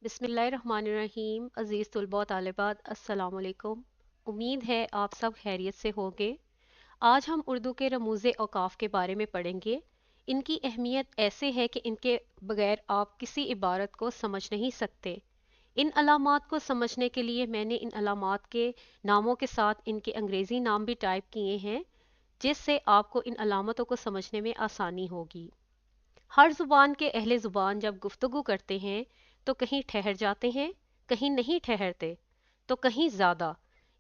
बिस्मिल्लाहिर्रहमानिर्रहीम। अज़ीज़ तुलबा व तालिबात, अस्सलाम वालेकुम। उम्मीद है आप सब खैरियत से होंगे। आज हम उर्दू के रमूज़े औक़ाफ़ के बारे में पढ़ेंगे। इनकी अहमियत ऐसे है कि इनके बगैर आप किसी इबारत को समझ नहीं सकते। इन अलामात को समझने के लिए मैंने इन अलामात के नामों के साथ इनके अंग्रेज़ी नाम भी टाइप किए हैं, जिससे आपको इन अलामतों को समझने में आसानी होगी। हर ज़ुबान के अहले ज़ुबान जब गुफ्तगू करते हैं तो कहीं ठहर जाते हैं, कहीं नहीं ठहरते, तो कहीं ज़्यादा।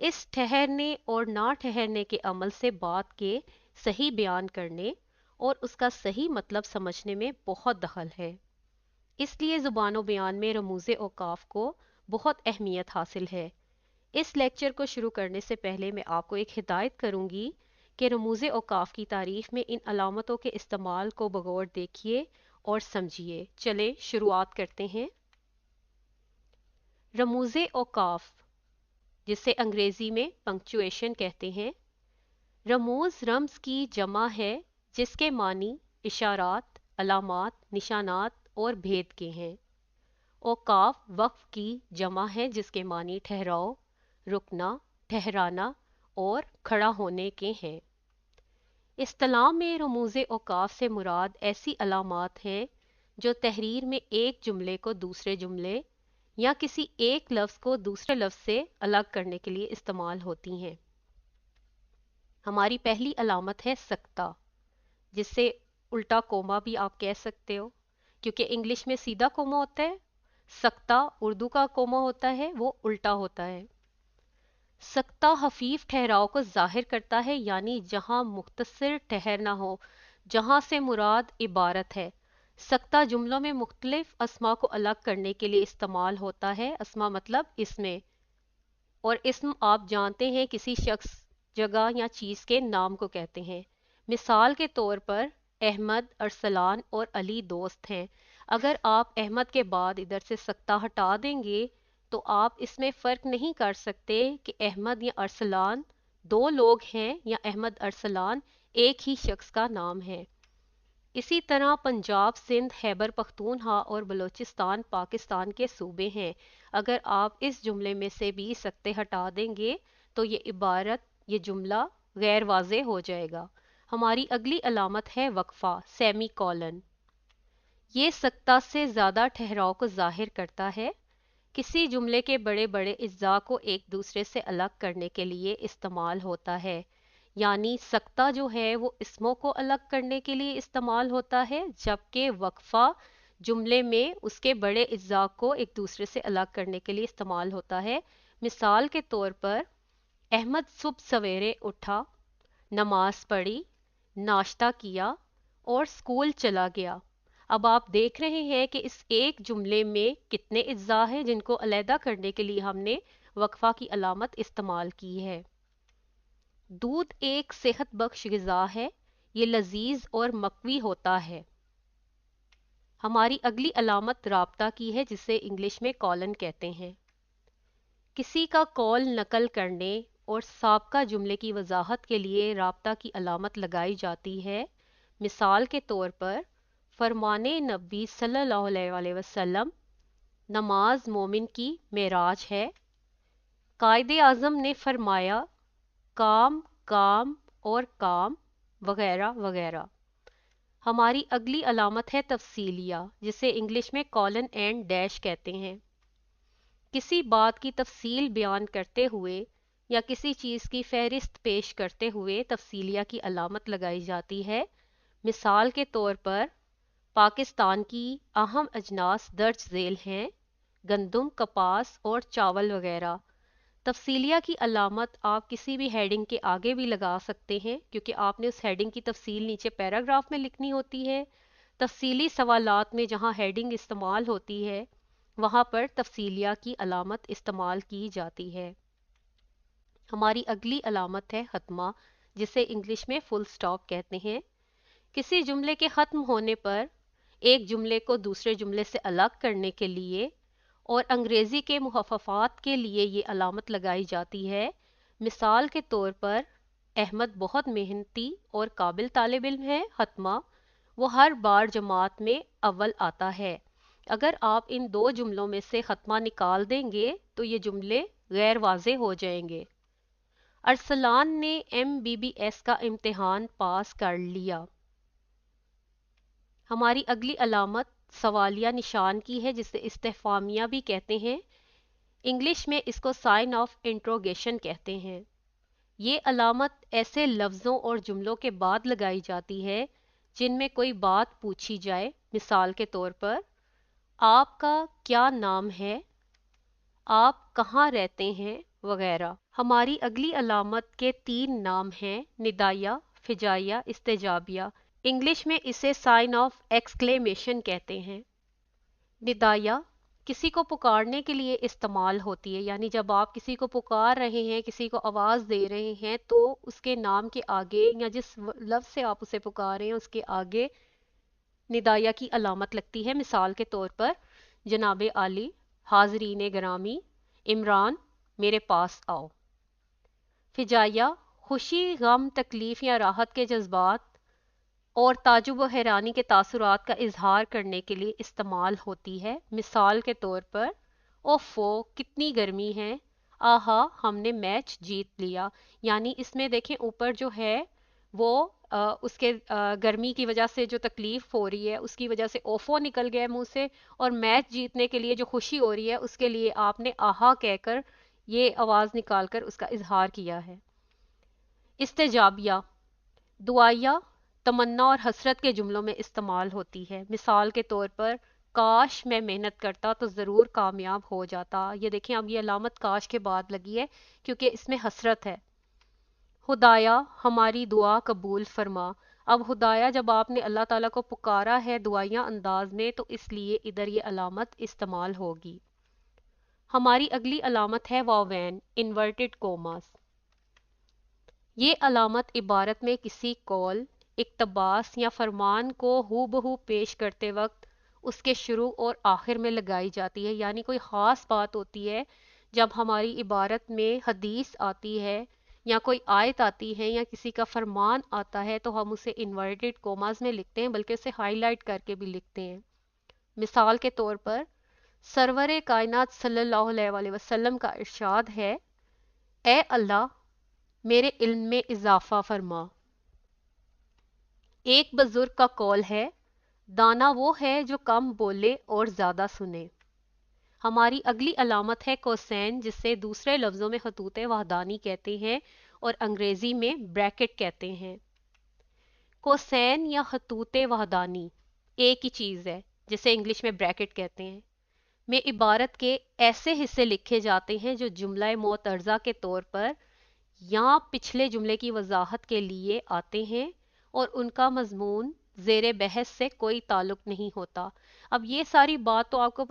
इस ठहरने और ना ठहरने के अमल से बात के सही बयान करने और उसका सही मतलब समझने में बहुत दखल है। इसलिए ज़ुबान बयान में रमूज़े औक़ाफ़ को बहुत अहमियत हासिल है। इस लेक्चर को शुरू करने से पहले मैं आपको एक हिदायत करूंगी कि रमूज़े औक़ाफ़ की तारीफ़ में इन अलामतों के इस्तेमाल को बगौर देखिए और समझिए। चले शुरुआत करते हैं। रमूज़े औक़ाफ़, जिसे अंग्रेज़ी में पंक्चुएशन कहते हैं। रमूज़ रम्ज़ की जमा है जिसके मानी इशारात, अलामात, निशानात और भेद के हैं। औक़ाफ़ वक़्फ़ की जमा है जिसके मानी ठहराव, रुकना, ठहराना और खड़ा होने के हैं। इस्तिलाह में रमूज़े औक़ाफ़ से मुराद ऐसी अलामात हैं जो तहरीर में एक जुमले को दूसरे जुमले या किसी एक लफ्ज़ को दूसरे लफ्ज़ से अलग करने के लिए इस्तेमाल होती हैं। हमारी पहली अलामत है सक्ता, जिससे उल्टा कोमा भी आप कह सकते हो, क्योंकि इंग्लिश में सीधा कोमा होता है, सक्ता उर्दू का कोमा होता है, वो उल्टा होता है। सक्ता हफीफ ठहराव को जाहिर करता है, यानी जहां मुख्तसर ठहरना हो, जहां से मुराद इबारत है। सक्ता जुमलों में मुख्तलिफ अस्मा को अलग करने के लिए इस्तेमाल होता है। अस्मा मतलब इसमें, और इस्म आप जानते हैं किसी शख्स, जगह या चीज़ के नाम को कहते हैं। मिसाल के तौर पर अहमद, अरसलान और अली दोस्त हैं। अगर आप अहमद के बाद इधर से सक्ता हटा देंगे तो आप इसमें फ़र्क नहीं कर सकते कि अहमद या अरसलान दो लोग हैं या अहमद अरसलान एक ही शख्स का नाम है। इसी तरह पंजाब, सिंध, खैबर पख्तूनख्वा और बलूचिस्तान पाकिस्तान के सूबे हैं। अगर आप इस जुमले में से भी सक्ते हटा देंगे तो ये इबारत, ये जुमला गैर वाज़े हो जाएगा। हमारी अगली अलामत है वक्फा, सेमी कॉलन। ये सक्ता से ज़्यादा ठहराव को जाहिर करता है। किसी जुमले के बड़े बड़े अज्जा को एक दूसरे से अलग करने के लिए इस्तेमाल होता है। यानी सक्ता जो है वो इसमों को अलग करने के लिए इस्तेमाल होता है, जबकि वक्फा जुमले में उसके बड़े अज्जा को एक दूसरे से अलग करने के लिए इस्तेमाल होता है। मिसाल के तौर पर अहमद सुबह सवेरे उठा, नमाज पढ़ी, नाश्ता किया और स्कूल चला गया। अब आप देख रहे हैं कि इस एक जुमले में कितने अज्जा हैं जिनको अलहदा करने के लिए हमने वक्फा की अलामत इस्तेमाल की है। दूध एक सेहत बख्श ग़िज़ा है, ये लजीज और मकवी होता है। हमारी अगली अलामत राब्ता की है, जिसे इंग्लिश में कॉलन कहते हैं। किसी का कॉल नकल करने और साबका जुमले की वजाहत के लिए राब्ता की अलामत लगाई जाती है। मिसाल के तौर पर फरमाने नबी सल्लल्लाहु अलैहि वसल्लम, नमाज मोमिन की मेराज है। कायदे आज़म ने फरमाया, काम काम और काम, वगैरह वगैरह। हमारी अगली अलामत है तफसीलिया, जिसे इंग्लिश में कॉलन एंड डैश कहते हैं। किसी बात की तफसील बयान करते हुए या किसी चीज़ की फहरिस्त पेश करते हुए तफसीलिया की अलामत लगाई जाती है। मिसाल के तौर पर पाकिस्तान की अहम अजनास दर्ज झेल हैं, गंदम, कपास और चावल वगैरह। तफसीलिया की अलामत आप किसी भी हेडिंग के आगे भी लगा सकते हैं, क्योंकि आपने उस हेडिंग की तफसील नीचे पैराग्राफ में लिखनी होती है। तफसीली सवालात में जहाँ हेडिंग इस्तेमाल होती है वहाँ पर तफसीलिया की अलामत इस्तेमाल की जाती है। हमारी अगली अलामत है ख़त्मा, जिसे इंग्लिश में फुल स्टॉप कहते हैं। किसी जुमले के ख़त्म होने पर एक जुमले को दूसरे जुमले से अलग करने के लिए और अंग्रेज़ी के मुखफ़फ़ात के लिए ये अलामत लगाई जाती है। मिसाल के तौर पर अहमद बहुत मेहनती और काबिल तालिब इल्म है, ख़त्मा, वो हर बार जमात में अव्वल आता है। اگر آپ ان دو جملوں میں سے ختمہ نکال دیں گے تو یہ جملے غیر واضح ہو جائیں گے۔ ارسلان نے MBBS کا امتحان پاس کر لیا۔ ہماری اگلی علامت سوالیہ نشان کی ہے جسے استفہامیہ بھی کہتے ہیں۔ انگلش میں اس کو سائن آف انٹروگیشن کہتے ہیں۔ یہ علامت ایسے لفظوں اور جملوں کے بعد لگائی جاتی ہے جن میں کوئی بات پوچھی جائے، مثال کے طور پر آپ کا کیا نام ہے، آپ کہاں رہتے ہیں وغیرہ۔ ہماری اگلی علامت کے 3 نام ہیں: ندائیہ، فجائیہ، استجابیہ۔ انگلش میں اسے سائن آف ایکسکلیمیشن کہتے ہیں۔ ندائیہ کسی کو پکارنے کے لیے استعمال ہوتی ہے، یعنی جب آپ کسی کو پکار رہے ہیں، کسی کو آواز دے رہے ہیں تو اس کے نام کے آگے یا جس لفظ سے آپ اسے پکار رہے ہیں اس کے آگے ندائیہ کی علامت لگتی ہے۔ مثال کے طور پر جناب عالی، حاضرین گرامی، عمران، میرے پاس آؤ۔ فجائیہ خوشی، غم، تکلیف یا راحت کے جذبات اور تعجب و حیرانی کے تاثرات کا اظہار کرنے کے لیے استعمال ہوتی ہے۔ مثال کے طور پر اوفو کتنی گرمی ہے، آہا ہم نے میچ جیت لیا۔ یعنی اس میں دیکھیں اوپر جو ہے وہ اس کے گرمی کی وجہ سے جو تکلیف ہو رہی ہے اس کی وجہ سے اوفو نکل گیا منہ سے، اور میچ جیتنے کے لیے جو خوشی ہو رہی ہے اس کے لیے آپ نے آہا کہہ کر یہ آواز نکال کر اس کا اظہار کیا ہے۔ استجابیہ دعائیہ، تمنا اور حسرت کے جملوں میں استعمال ہوتی ہے۔ مثال کے طور پر کاش میں محنت کرتا تو ضرور کامیاب ہو جاتا۔ یہ دیکھیں اب یہ علامت کاش کے بعد لگی ہے کیونکہ اس میں حسرت ہے۔ خدایا ہماری دعا قبول فرما۔ اب خدایا جب آپ نے اللہ تعالیٰ کو پکارا ہے دعائیہ انداز میں تو اس لیے ادھر یہ علامت استعمال ہوگی۔ ہماری اگلی علامت ہے واوین، انورٹڈ کوماس۔ یہ علامت عبارت میں کسی قول، اقتباس یا فرمان کو ہو بہو پیش کرتے وقت اس کے شروع اور آخر میں لگائی جاتی ہے۔ یعنی کوئی خاص بات ہوتی ہے جب ہماری عبارت میں حدیث آتی ہے یا کوئی آیت آتی ہے یا کسی کا فرمان آتا ہے تو ہم اسے انورٹڈ کوماز میں لکھتے ہیں، بلکہ اسے ہائی لائٹ کر کے بھی لکھتے ہیں۔ مثال کے طور پر سرور کائنات صلی اللہ علیہ وآلہ وسلم کا ارشاد ہے، اے اللہ میرے علم میں اضافہ فرما۔ ایک بزرگ کا قول ہے، دانا وہ ہے جو کم بولے اور زیادہ سنے۔ ہماری اگلی علامت ہے کوسین، جسے دوسرے لفظوں میں خطوط وحدانی کہتے ہیں اور انگریزی میں بریکٹ کہتے ہیں۔ کوسین یا خطوط وحدانی ایک ہی چیز ہے جسے انگلش میں بریکٹ کہتے ہیں، میں عبارت کے ایسے حصے لکھے جاتے ہیں جو جملہ معترضہ کے طور پر یا پچھلے جملے کی وضاحت کے لیے آتے ہیں اور ان کا مضمون زیر بحث سے کوئی تعلق نہیں ہوتا۔ اب یہ ساری بات تو آپ کو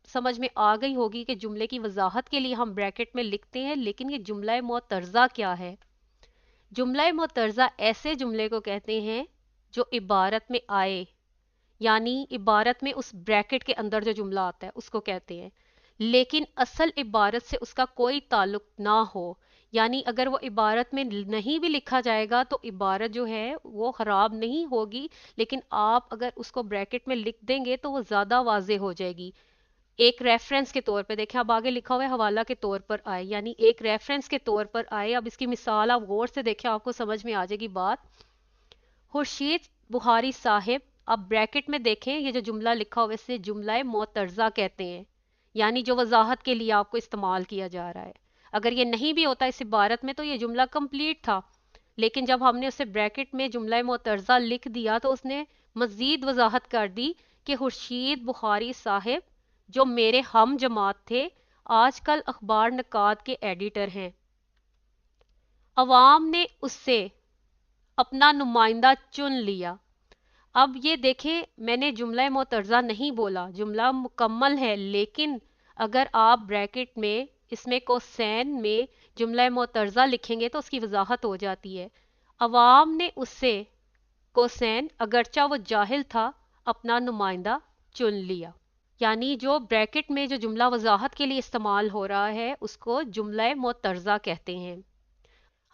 سمجھ میں آ گئی ہوگی کہ جملے کی وضاحت کے لیے ہم بریکٹ میں لکھتے ہیں، لیکن یہ جملہ معترضہ کیا ہے؟ جملہ معترضہ ایسے جملے کو کہتے ہیں جو عبارت میں آئے، یعنی عبارت میں اس بریکٹ کے اندر جو جملہ آتا ہے اس کو کہتے ہیں، لیکن اصل عبارت سے اس کا کوئی تعلق نہ ہو۔ یعنی اگر وہ عبارت میں نہیں بھی لکھا جائے گا تو عبارت جو ہے وہ خراب نہیں ہوگی، لیکن آپ اگر اس کو بریکٹ میں لکھ دیں گے تو وہ زیادہ واضح ہو جائے گی۔ ایک ریفرنس کے طور پہ دیکھیں، اب آگے لکھا ہوا ہے حوالہ کے طور پر آئے، یعنی ایک ریفرنس کے طور پر آئے۔ اب اس کی مثال آپ غور سے دیکھیں، آپ کو سمجھ میں آ جائے گی بات۔ خورشید بخاری صاحب، اب بریکٹ میں دیکھیں یہ جو جملہ لکھا ہوا ہے اسے جملہ معترضہ کہتے ہیں، یعنی جو وضاحت کے لیے آپ کو استعمال کیا جا رہا ہے۔ اگر یہ نہیں بھی ہوتا اس عبارت میں تو یہ جملہ کمپلیٹ تھا، لیکن جب ہم نے اسے بریکٹ میں جملہ معترضہ لکھ دیا تو اس نے مزید وضاحت کر دی کہ خورشید بخاری صاحب جو میرے ہم جماعت تھے آج کل اخبار نقاد کے ایڈیٹر ہیں۔ عوام نے اس سے اپنا نمائندہ چن لیا۔ اب یہ دیکھیں میں نے جملہ معترضہ نہیں بولا، جملہ مکمل ہے، لیکن اگر آپ بریکٹ میں اس میں کوسین میں جملہ معترضہ لکھیں گے تو اس کی وضاحت ہو جاتی ہے۔ عوام نے اس سے کوسین اگرچہ وہ جاہل تھا اپنا نمائندہ چن لیا۔ یعنی جو بریکٹ میں جو جملہ وضاحت کے لیے استعمال ہو رہا ہے اس کو جملہ معترضہ کہتے ہیں۔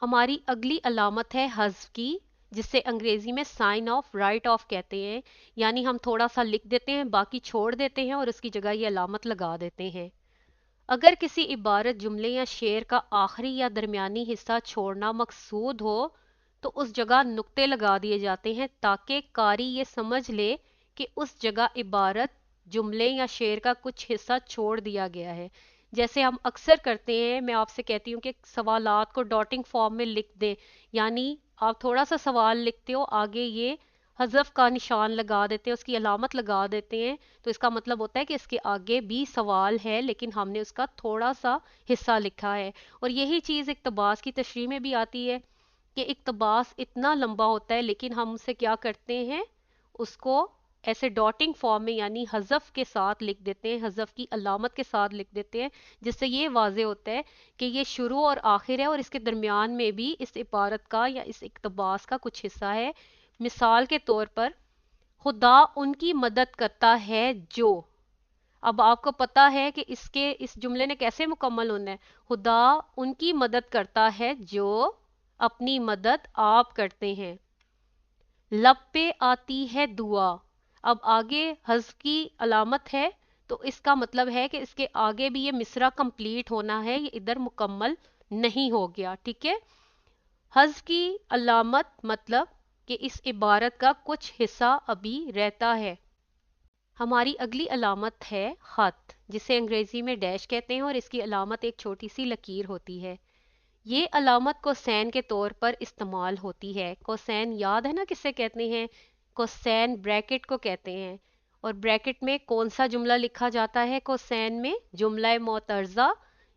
ہماری اگلی علامت ہے حذف کی، जिससे अंग्रेजी में साइन ऑफ राइट ऑफ कहते हैं, यानी हम थोड़ा सा लिख देते हैं, बाकी छोड़ देते हैं और उसकी जगह ये अलामत लगा देते हैं। अगर किसी इबारत, जुमले या शेर का आखिरी या दरमियानी हिस्सा छोड़ना मकसूद हो तो उस जगह नुक्ते लगा दिए जाते हैं ताकि कारी ये समझ ले कि उस जगह इबारत, जुमले या शेर का कुछ हिस्सा छोड़ दिया गया है। जैसे हम अक्सर करते हैं, मैं आपसे कहती हूँ कि सवालात को डॉटिंग फॉर्म में लिख दें, यानी आप थोड़ा सा सवाल लिखते हो, आगे ये हज़फ का निशान लगा देते हैं, उसकी अलामत लगा देते हैं, तो इसका मतलब होता है कि इसके आगे भी सवाल है लेकिन हमने उसका थोड़ा सा हिस्सा लिखा है। और यही चीज़ इक्तबास की तशरीह में भी आती है कि इक्तबास इतना लंबा होता है लेकिन हम उसे क्या करते हैं, उसको ऐसे डॉटिंग फॉर्म में यानी हज़फ के साथ लिख देते हैं, हज़फ की अलामत के साथ लिख देते हैं, जिससे ये वाज़े होता है कि ये शुरू और आखिर है और इसके दरमियान में भी इस इबारत का या इस इक्तबास का कुछ हिस्सा है। मिसाल के तौर पर, खुदा उनकी मदद करता है जो, अब आपको पता है कि इसके इस जुमले ने कैसे मुकम्मल होना है, खुदा उनकी मदद करता है जो अपनी मदद आप करते हैं। लब पे आती है दुआ, अब आगे हज़फ की अलामत है तो इसका मतलब है कि इसके आगे भी ये मिसरा कंप्लीट होना है, ये इधर मुकम्मल नहीं हो गया, ठीक है। हज़फ की अलामत मतलब कि इस इबारत का कुछ हिस्सा अभी रहता है। हमारी अगली अलामत है ख़त, जिसे अंग्रेज़ी में डैश कहते हैं और इसकी अलामत एक छोटी सी लकीर होती है। ये अलामत कोसैन के तौर पर इस्तेमाल होती है। कोसैन याद है ना किससे कहते हैं, कोसैन ब्रैकेट को कहते हैं। और ब्रैकेट में कौन सा जुमला लिखा जाता है कोसैन में, जुमला मोतरज़ा,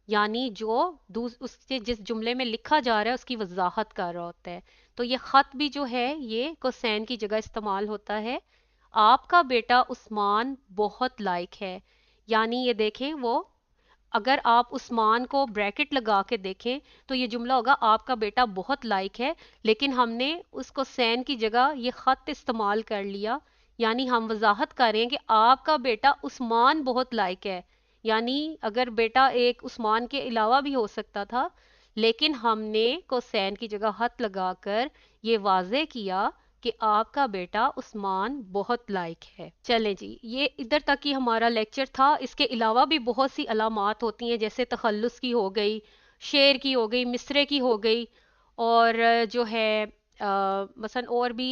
यानी जो उससे जिस जुमले में लिखा जा रहा है उसकी वजाहत कर रहा होता है। तो ये ख़त भी जो है ये कोसैन की जगह इस्तेमाल होता है। आपका बेटा उस्मान बहुत लायक है, यानी ये देखें वो, अगर आप उस्मान को ब्रैकेट लगा के देखें तो ये जुमला होगा आपका बेटा बहुत लायक है, लेकिन हमने उसको सैन की जगह ये ख़त इस्तेमाल कर लिया, यानी हम वजाहत कर रहे हैं कि आपका बेटा उस्मान बहुत लायक है। यानी अगर बेटा एक उस्मान के अलावा भी हो सकता था, लेकिन हमने कोसैन की जगह हथ लगाकर ये वाजे किया कि आपका बेटा उस्मान बहुत लायक है। चलें जी, ये इधर तक ही हमारा लेक्चर था। इसके अलावा भी बहुत सी अलामात होती हैं, जैसे तखल्लुस की हो गई, शेर की हो गई, मिसरे की हो गई, और जो है मसलन और भी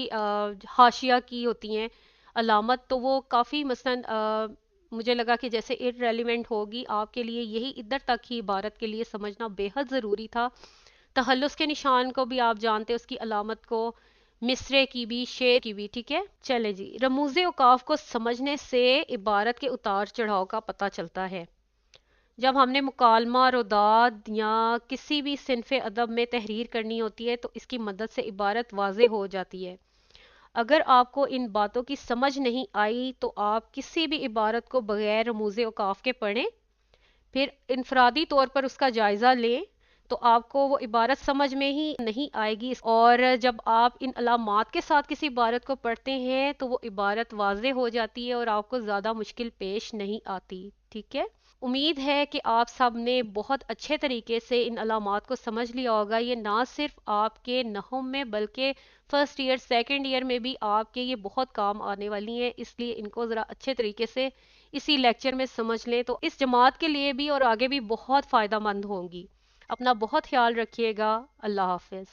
हाशिया की होती हैं अलामत, तो वो काफ़ी मसलन मुझे लगा कि जैसे इररेलेवेंट होगी आपके लिए, यही इधर तक ही इबारत के लिए समझना बेहद ज़रूरी था। तहल्लुस के निशान को भी आप जानते हैं, उसकी अलामत को, मिसरे की भी, शेर की भी, ठीक है। चले जी, रमूज़ औकाफ को समझने से इबारत के उतार चढ़ाव का पता चलता है। जब हमने मुकालमा, रुदाद या किसी भी सिनफ़ अदब में तहरीर करनी होती है तो इसकी मदद से इबारत वाज़े हो जाती है। अगर आपको इन बातों की समझ नहीं आई तो आप किसी भी इबारत को बगैर रमूज़ औकाफ के पढ़ें, फिर इनफरादी तौर पर उसका जायज़ा लें, तो आपको वो इबारत समझ में ही नहीं आएगी। और जब आप इन अलामात के साथ किसी इबारत को पढ़ते हैं तो वो इबारत वाज़े हो जाती है और आपको ज़्यादा मुश्किल पेश नहीं आती, ठीक है। उम्मीद है कि आप सब ने बहुत अच्छे तरीके से इन अलामात को समझ लिया होगा। ये ना सिर्फ आपके नहव में बल्कि फर्स्ट ईयर, सेकंड ईयर में भी आपके ये बहुत काम आने वाली हैं, इसलिए इनको ज़रा अच्छे तरीके से इसी लेक्चर में समझ लें तो इस जमात के लिए भी और आगे भी बहुत फ़ायदा मंद होंगी। अपना बहुत ख्याल रखिएगा। अल्लाह हाफिज़।